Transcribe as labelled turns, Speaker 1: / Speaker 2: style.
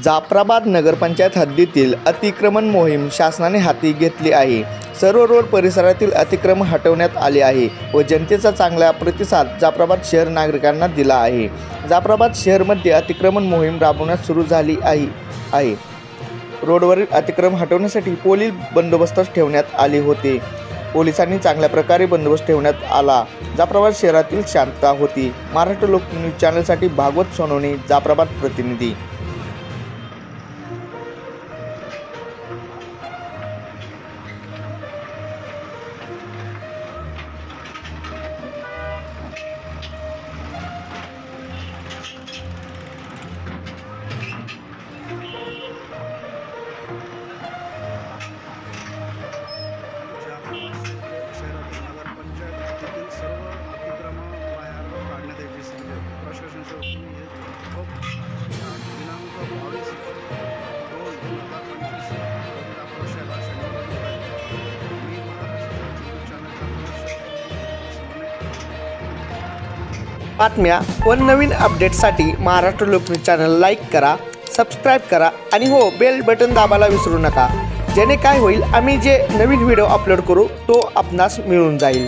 Speaker 1: जाफराबाद नगरपंचायत हद्दीतील अतिक्रमण मोहीम शासनाने हाती घेतली आहे। सर्व रोड परिसरातील अतिक्रमण हटवण्यात आले आहे व जनतेचा चांगला प्रतिसाद जाफराबाद शहर नागरिकांना दिला आहे। जाफराबाद शहरमध्ये अतिक्रमण मोहीम राबवण्यास सुरू झाली आहे। रोडवरील अतिक्रमण हटवण्यासाठी पोलीस बंदोबस्त ठेवण्यात आले होते। पोलिसांनी चांगल्या प्रकारे बंदोबस्त ठेवण्यात आला। जाफराबाद शहरातील शांतता होती। महाराष्ट्र लोक न्यूज चॅनलसाठी भागवत सोनवणे, जाफराबाद प्रतिनिधी। बातम्या व नवीन अपडेट्ससाठी महाराष्ट्र लोक न्यूज चॅनल लाईक करा, सबस्क्राईब करा आणि हो बेल बटन दाबायला विसरू नका। जेणे काय होईल आम्ही जे नवीन व्हिडिओ अपलोड करू तो आपणास मिळून जाईल।